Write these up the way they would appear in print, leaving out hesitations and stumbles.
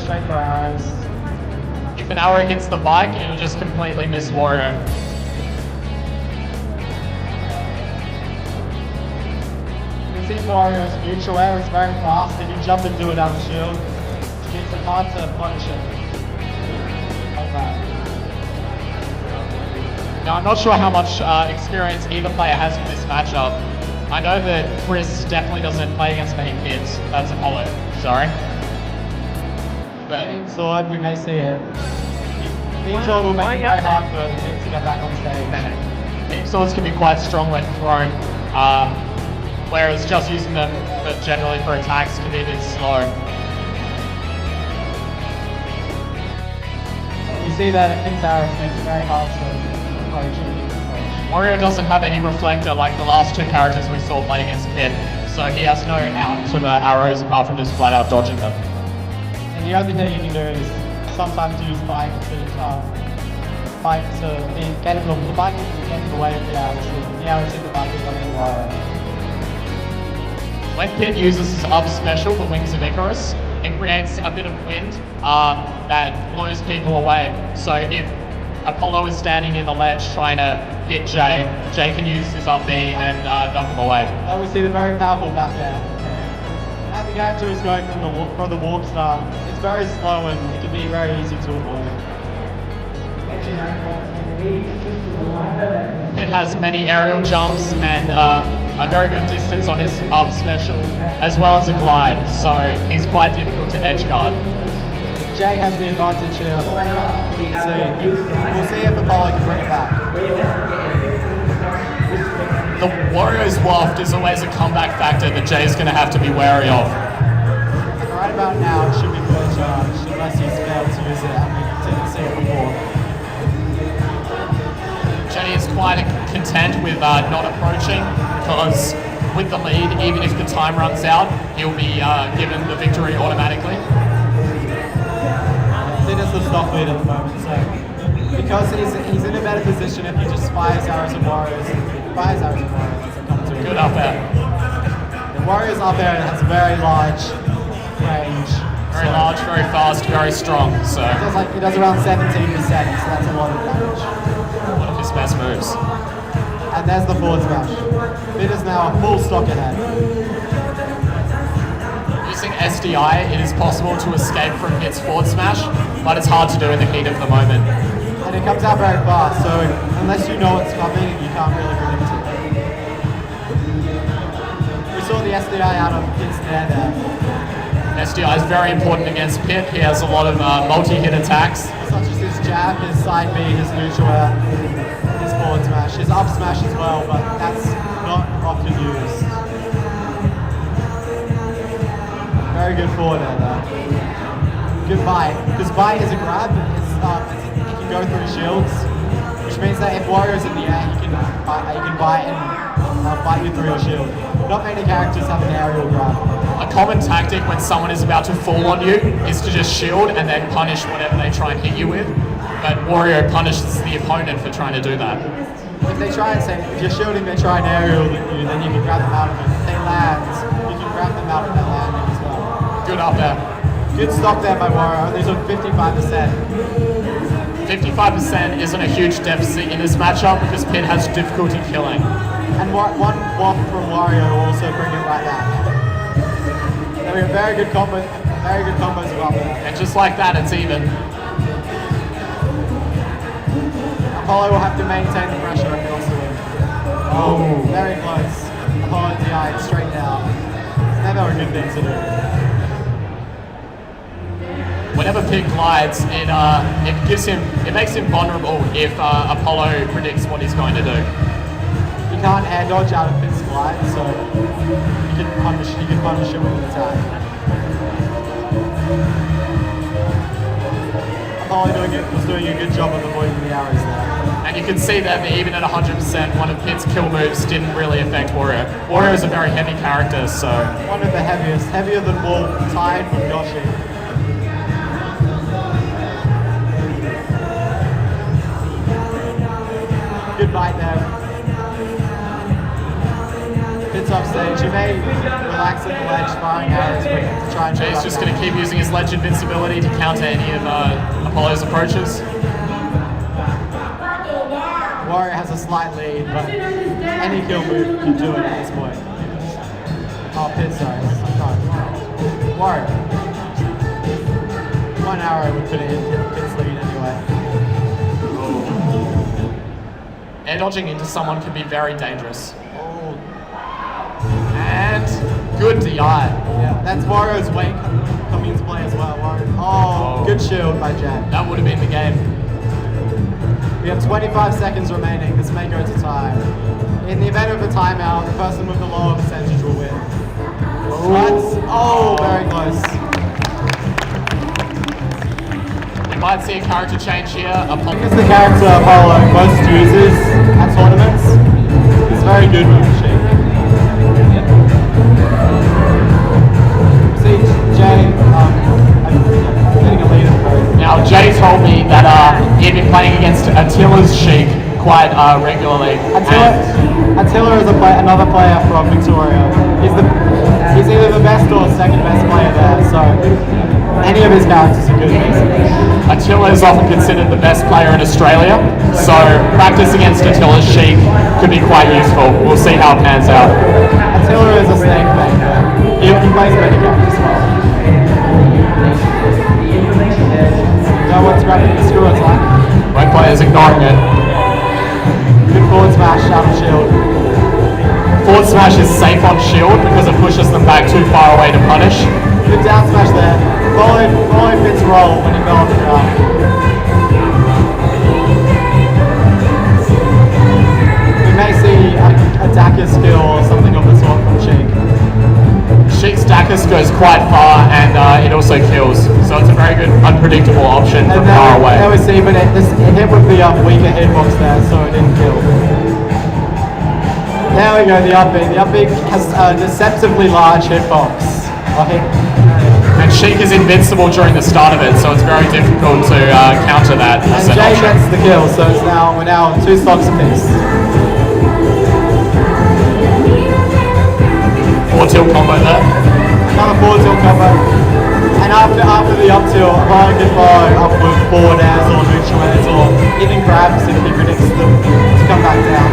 straight for arrows. If an arrow hits the bike, it'll just completely miss Wario. You can see Wario's neutral air is very fast, and you jump into it out of the shield. It's hard to punish it. Like that. Now, I'm not sure how much experience either player has with this matchup. I know that Chris definitely doesn't play against many kids. That's Apollo, sorry. But Sword, we may see it. Team Sword will make it very hard for the team to get back on stage. Team Swords can be quite strong when thrown, whereas just using them generally for attacks can be a bit slow. You see that King's Arrows makes it very hard to approach. Wario doesn't have any reflector like the last two characters we saw play against Pit, so he has no out to the arrows apart from just flat out dodging them. And the other thing you can do is sometimes use bike to get him the bike is getting away with the arrows. The arrows hit the bike is on the wire. When Pit uses his up special, the Wings of Icarus, it creates a bit of wind that blows people away. So if Apollo is standing in the ledge trying to hit Jay, Jay can use his up B and dump him away. Obviously, the very powerful back there. As the character is going from the warp start, it's very slow and it can be very easy to avoid. It has many aerial jumps and a very good distance on his up special, as well as a glide, so he's quite difficult to edge guard. Jay has the advantage here. We'll see if Apollo can bring it back. The Wario's waft is always a comeback factor that Jay's going to have to be wary of. Right about now, it should be full charge, unless he's failed to use it, and we didn't see it before. Jenny is quite content with not approaching, because with the lead, even if the time runs out, he'll be given the victory automatically. Finn is the stock lead at the moment, so because he's in a better position if he just fires arrows and Warriors. Fires arrows and Warriors. Good up there. The Warriors up there has a very large range. Very large, very fast, very strong. So he does around 17%, so that's a lot of damage. One of his best moves. And there's the forward smash. Finn is now a full stock ahead. Using SDI, it is possible to escape from its forward smash, but it's hard to do in the heat of the moment. And it comes out very fast, so unless you know what's coming, you can't really predict it. We saw the SDI out of Pit's there. SDI is very important against Pit. He has a lot of multi-hit attacks. Such as his jab, his side B, his neutral air, his forward smash, his up smash as well, but that's not often used. Very good forward air there. Good bite. Because bite is a grab, he can go through shields, which means that if Wario's in the air, he can bite and bite you through your shield. Not many characters have an aerial grab. A common tactic when someone is about to fall on you is to just shield and then punish whatever they try and hit you with. But Wario punishes the opponent for trying to do that. If they try and say, if you're shielding, they try and aerial you, then you can grab them out of it. If they land, you can grab them out of that landing as well. Good up there. Good stock there by Wario, only took 55%. 55% isn't a huge deficit in this matchup because Pit has difficulty killing. And one waft from Wario will also bring it right back. So we have very good combos up there. And just like that, it's even. Apollo will have to maintain the pressure if he wants to win. Oh, very close. Apollo DI straight down. Never a good thing to do. Whenever Pit glides, it makes him vulnerable if Apollo predicts what he's going to do. You can't air dodge out of Pit's glide, so you can punish him with an attack. Apollo was doing a good job of avoiding the arrows there. And you can see that even at 100%, one of Pit's kill moves didn't really affect Wario. Wario is a very heavy character, so... One of the heaviest, heavier than Wolf, tied with Yoshi. Good bite there. a tough stage. He may relax at the ledge, firing arrows to try and... Jay's just going to keep using his ledge invincibility to counter any of Apollo's approaches. Wario has a slight lead, but any kill move can do it at this point. Oh, pit, sorry. Wario. One arrow would put it in pit's lead anyway. Air dodging into someone can be very dangerous. Oh. And good DI. Yeah, that's Wario's weight coming into play as well. Wario. Oh, good shield by Jan. That would have been the game. We have 25 seconds remaining. This may go to time. In the event of a timeout, the person with the lower percentage will win. Oh, very close. We might see a character change here. Because the character Apollo most uses at tournaments, it's very good with Sheik. See, Jay, getting a lead at the very. Now, Jay told me that he'd been playing against Attila's Sheik quite regularly. Attila is another player from Victoria. He's either the best or second best player there, so any of his characters are good. Attila is often considered the best player in Australia, so practice against Attila's Sheik could be quite useful. We'll see how it pans out. Attila is a snake thing, but he plays many characters well. No one's grabbing the screw attack. My player's ignoring it. Good forward smash out of shield. Forward smash is safe on shield because it pushes them back too far away to punish. Good down smash there. Following Fitz roll when he fell on the ground. We may see a Daka skill or something of the sort from Sheik. Sheik's Dacus goes quite far and it also kills, so it's a very good unpredictable option from far away. There we see, but it hit with the weaker hitbox there, so it didn't kill. There we go, the up B. The up B has a deceptively large hitbox. And Sheik is invincible during the start of it, so it's very difficult to counter that. And Jay gets the kill, so we're now 2 stocks apiece. Forward tilt combo there. Another forward tilt combo. And after the up tilt, Apollo can follow up with forward airs or neutral airs or even grabs if he predicts them to come back down.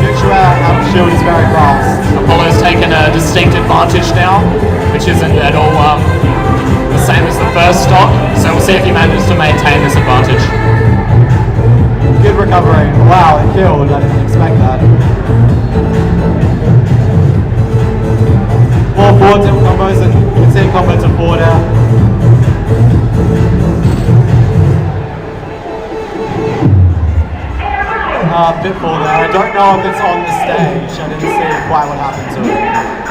Neutral air out of shield is very fast. Apollo's taken a distinct advantage now, which isn't at all the same as the first stock, so we'll see if he manages to maintain this advantage. Good recovery. Wow, it killed. I didn't expect that. More forward tilt combos and you can see combo to forward air. Pitfall there. I don't know if it's on the stage. I didn't see quite what happened to it.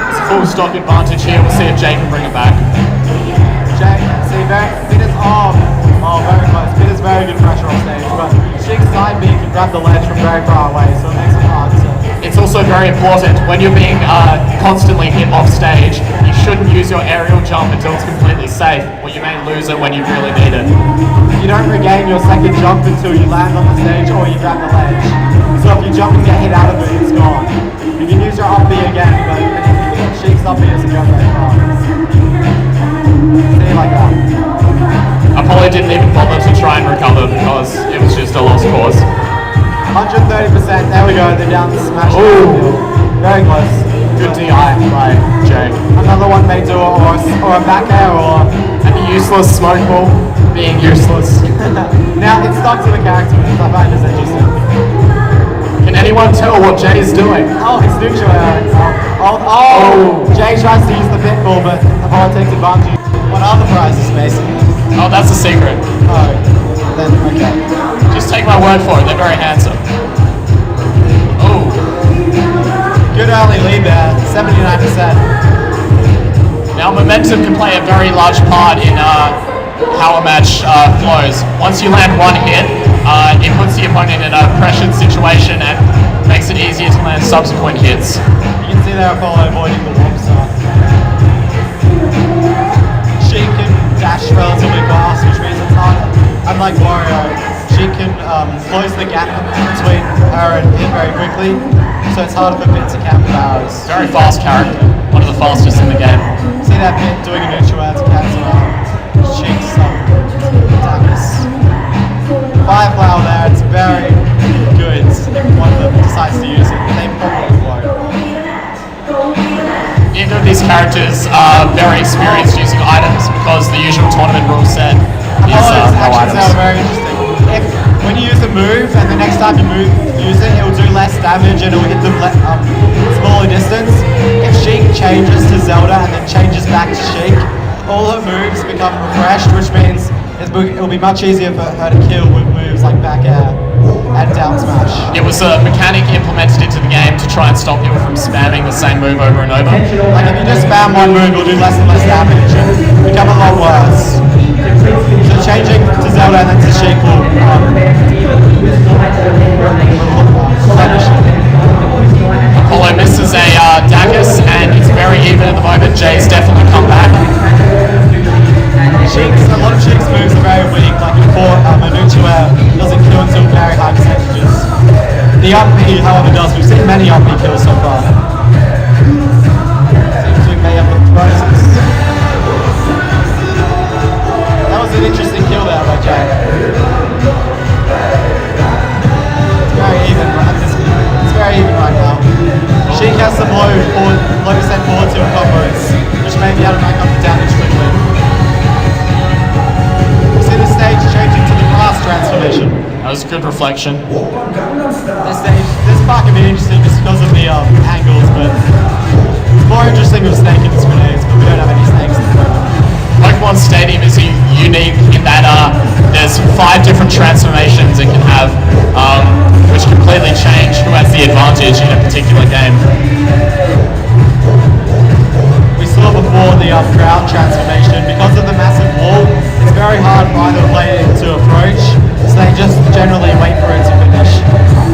It's a full stock advantage here. We'll see if Jay can bring it back. Jay, see, Peter's very close. Peter's very good pressure on stage, but Sheik's side B can grab the ledge from very far away, so it makes it hard to... It's also very important when you're being constantly hit off stage, you shouldn't use your aerial jump until it's completely safe, or you may lose it when you really need it. You don't regain your second jump until you land on the stage or you grab the ledge. So if you jump and get hit out of it, it's gone. You can use your up B again, but Sheik's up B doesn't go very far. See, like that. Apollo didn't even bother to try and recover because it was just a lost cause. 130%, there we go, they're down to smash. Ooh. Very close. Good DI by Jay. Another one may do it, or a back air, or... And the useless smoke ball being useless. Now, it's stuck to the character, which I find is interesting. Can anyone tell what Jay is doing? Oh, it's neutral air. Jay tries to use the pitfall, but Apollo takes advantage. What are the prizes, Mason? Oh, that's a secret. Oh, then, okay. Just take my word for it, they're very handsome. Oh. Good early lead there, 79%. Now momentum can play a very large part in how a match flows. Once you land one hit, it puts the opponent in a pressured situation and makes it easier to land subsequent hits. You can see there Apollo avoiding the warp start. Sheik can dash relatively fast, which means it's harder. Unlike Wario, she can close the gap between her and him very quickly, so it's harder for Pit to counter barrows. Very fast character, one of the fastest in the game. See that Pit doing a neutral out to cancel out. Sheik's attackers. Fireflower there, it's very good if one of them decides to use it. They probably won't. Neither of these characters are very experienced using items because the usual tournament rule set is no actions items. are very interesting. When you use a move and the next time you use it, it will do less damage and it will hit them smaller distance. If Sheik changes to Zelda and then changes back to Sheik, all her moves become refreshed, which means it will be much easier for her to kill with moves like back air and down smash. It was a mechanic implemented into the game to try and stop people from spamming the same move over and over. Like if you just spam one move, it'll do less and less damage and become a lot worse. So changing to Zelda and then to Sheik will replenish it. Apollo misses a Dacus and it's very even at the moment. Jay's definitely come back. A lot of Sheik's moves are very weak, like before Manuccia doesn't kill until very high percentages. The up B, however, does. We've seen many up B kills so far. Seems to be made up of bonuses. That was an interesting kill there by Jay. It's very even, right? It's very even right now. Sheik has some low percent forward tilt combos, which may be able to make up the damage quickly. The stage changing to the glass transformation. That was a good reflection. This part can be interesting just because of the angles, but it's more interesting with Snake and his grenades, but we don't have any snakes at the moment. Pokemon Stadium is unique in that there's 5 different transformations it can have, which completely change who has the advantage in a particular game. We saw before the ground transformation, because of the massive wall, it's very hard for either player to approach, so they just generally wait for it to finish.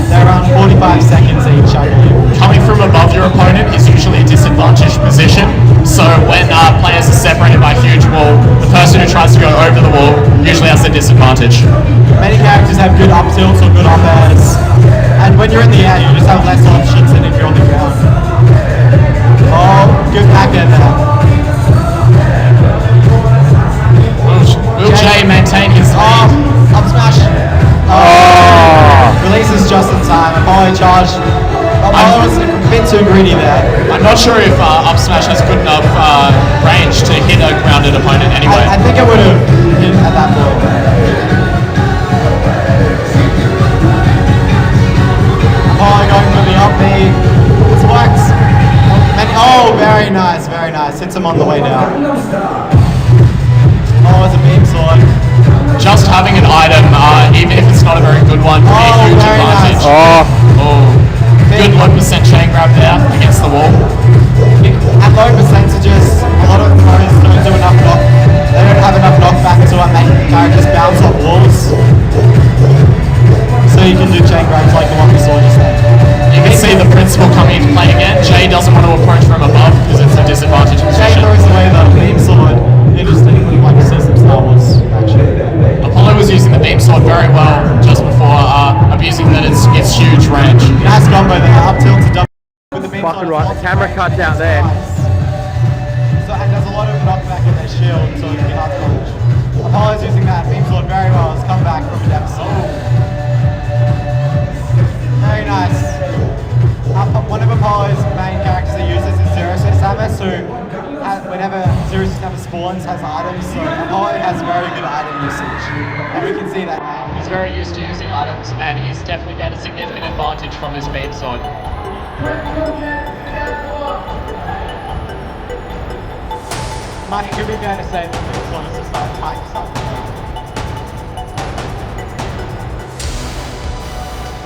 They're around 45 seconds each, I believe. Coming from above your opponent is usually a disadvantaged position, so when players are separated by a huge wall, the person who tries to go over the wall usually has the disadvantage. Many characters have good up tilts or good up airs, and when you're in the air, you just have less options than if you're on the ground. Oh, good back end there. Will Jay maintain his lead? Up smash. Releases just in time. Apollo charged. Apollo was a bit too greedy there. I'm not sure if up smash has good enough range to hit a grounded opponent anyway. I think it would have hit at that point. Apollo going for the up B. This works. Oh, very nice, very nice. Hits him on the way down. Oh, it's a beam sword. Just having an item, even if it's not a very good one, can be a huge advantage. Nice. Good low percent chain grab there against the wall. At low percentages, a lot of pros don't do enough knock. They don't have enough knockback to make characters bounce off walls. So you can do chain grabs like the one we saw just then. You can see the principle coming into play again. Jay doesn't want to approach from above because it's a disadvantage Jay position. throws away the beam sword. Interestingly, like you see some Star Wars action. Apollo was using the beam sword very well just before abusing that its huge range. Nice combo there, up tilt to double with the beam sword. Fucking right, the camera cuts out there. So, and there's a lot of knockback in their shield, so it can be hard to dodge. Apollo's using that beam sword very well. It's come back from a deficit. Very nice. One of Apollo's main characters he uses is Zero Samus, who whenever Zero Samus spawns has items, so Apollo has very good item usage. And we can see that now. He's very used to using items and he's definitely got a significant advantage from his beam sword. Mike, could be fair to say that beam sword is just like tight stuff.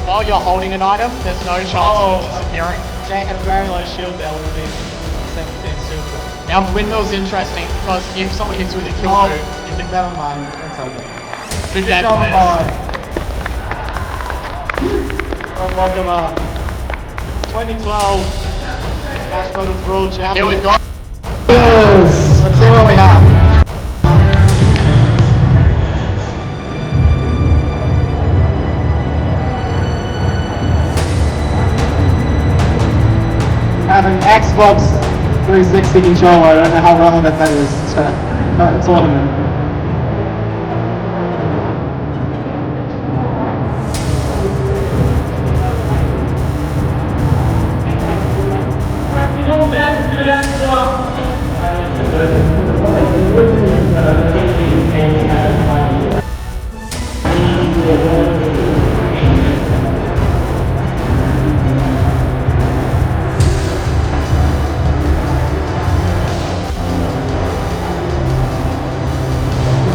While you're holding an item, there's no chance of disappearing. Jay had a very low shield there with the 17 shield. Now the windmill's interesting because if someone hits with a kill move, you can Never mind, that's okay. good game Good plan. job, welcome 2012 Smash Brothers World Champion. Here we go. Let's see what we have. Xbox 360 controller. I don't know how relevant that is to a tournament.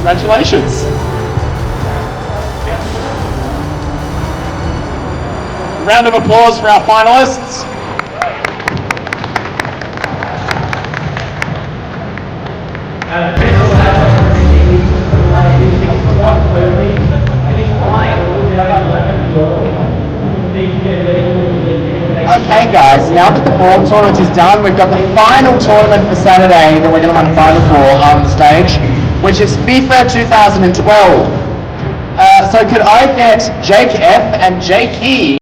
Congratulations. Round of applause for our finalists. Okay guys, now that the Brawl tournament is done, we've got the final tournament for Saturday that we're going to run final for on the stage, which is FIFA 2012. So could I get Jake F and Jake E